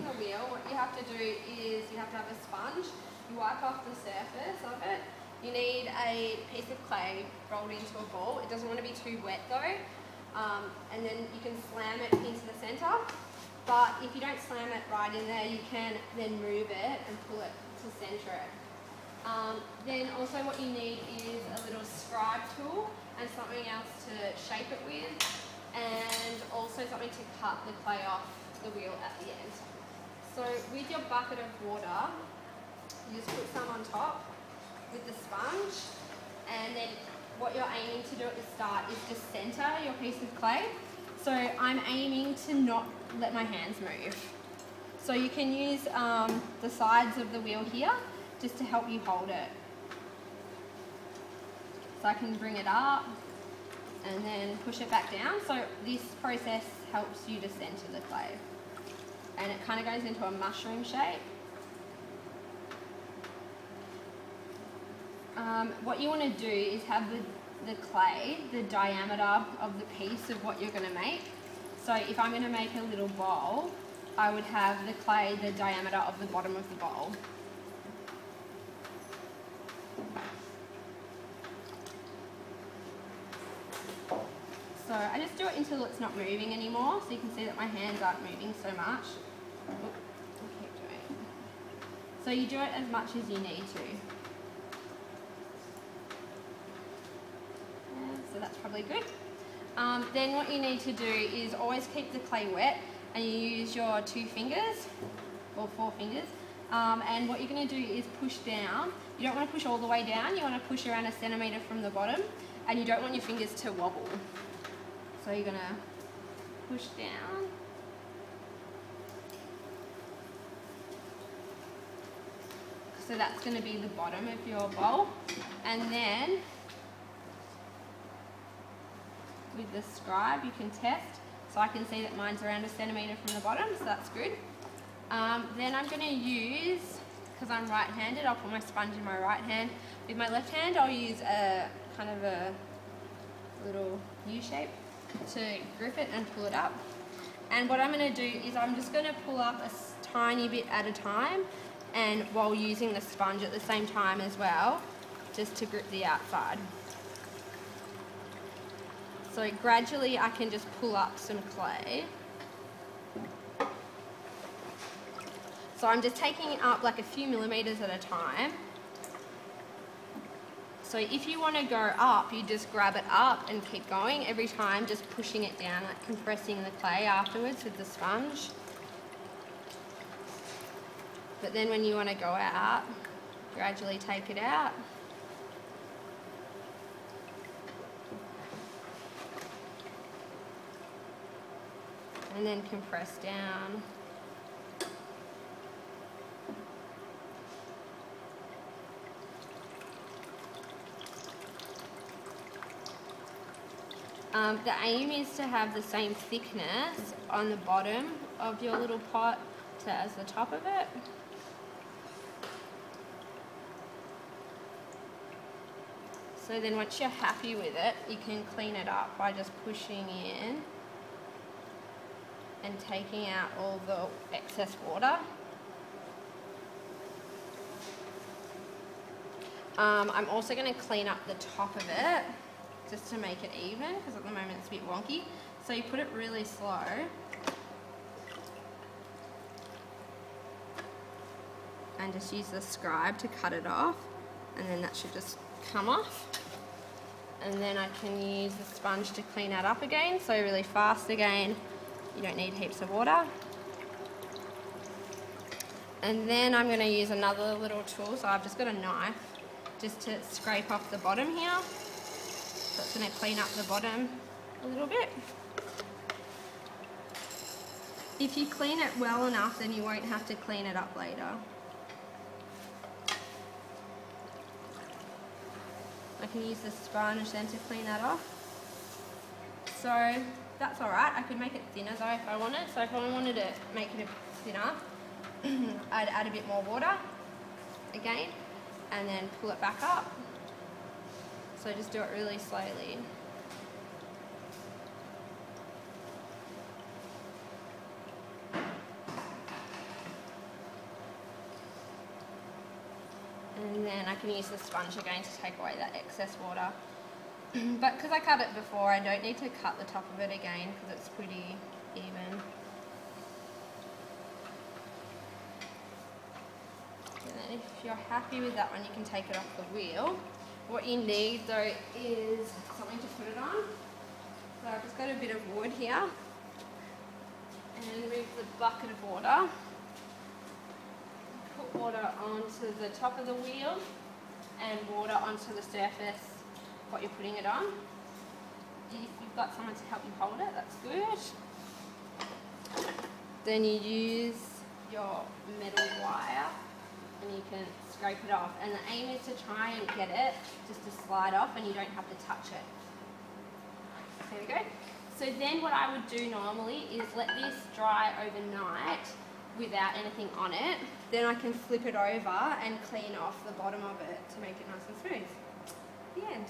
the wheel, what you have to do is you have to have a sponge. You wipe off the surface of it. You need a piece of clay rolled into a ball. It doesn't want to be too wet though. And then you can slam it into the centre. But if you don't slam it right in there, you can then move it and pull it to centre it. Then also what you need is a little scribe tool and something else to shape it with, and also something to cut the clay off the wheel at the end. So with your bucket of water, you just put some on top with the sponge, and then what you're aiming to do at the start is just centre your piece of clay. So I'm aiming to not let my hands move. So you can use the sides of the wheel here just to help you hold it. So I can bring it up and then push it back down. So this process helps you to centre the clay. And it kind of goes into a mushroom shape. What you want to do is have the clay, the diameter of the piece of what you're going to make. So if I'm going to make a little bowl, I would have the clay the diameter of the bottom of the bowl. So I just do it until it's not moving anymore, so you can see that my hands aren't moving so much. I'll keep doing it. So you do it as much as you need to. So that's probably good. Then what you need to do is always keep the clay wet, and you use your 2 fingers or 4 fingers, and what you're going to do is push down. You don't want to push all the way down, you want to push around 1 centimetre from the bottom, and you don't want your fingers to wobble. So you're going to push down. So that's going to be the bottom of your bowl, and then with the scribe you can test. So I can see that mine's around 1 centimetre from the bottom, so that's good. Then I'm going to use, because I'm right-handed, I'll put my sponge in my right hand. With my left hand I'll use a kind of a little U shape to grip it and pull it up. And what I'm going to do is I'm just going to pull up a tiny bit at a time, and while using the sponge at the same time as well, just to grip the outside. So gradually I can just pull up some clay. So I'm just taking it up like a few millimetres at a time. So if you want to go up, you just grab it up and keep going every time, just pushing it down, like compressing the clay afterwards with the sponge. But then when you want to go out, gradually take it out. And then compress down. The aim is to have the same thickness on the bottom of your little pot as the top of it. So then once you're happy with it, you can clean it up by just pushing in and taking out all the excess water. I'm also going to clean up the top of it just to make it even, because at the moment it's a bit wonky. So you put it really slow. And just use the scribe to cut it off, and then that should just come off. And then I can use the sponge to clean that up again, so really fast again. You don't need heaps of water. And then I'm going to use another little tool, so I've just got a knife just to scrape off the bottom here. So it's going to clean up the bottom a little bit. If you clean it well enough, then you won't have to clean it up later. I can use the sponge then to clean that off. So that's alright. I could make it thinner though if I wanted. So if I wanted to make it a bit thinner, I'd add a bit more water again and then pull it back up. So just do it really slowly. then I can use the sponge again to take away that excess water. But because I cut it before, I don't need to cut the top of it again because it's pretty even. And then if you're happy with that one, you can take it off the wheel. What you need though is something to put it on. So I've just got a bit of wood here. And with the bucket of water, put water onto the top of the wheel and water onto the surface what you're putting it on. If you've got someone to help you hold it, that's good. Then you use your metal wire and you can scrape it off. And the aim is to try and get it just to slide off and you don't have to touch it. There we go. So then what I would do normally is let this dry overnight without anything on it. Then I can flip it over and clean off the bottom of it to make it nice and smooth. The end.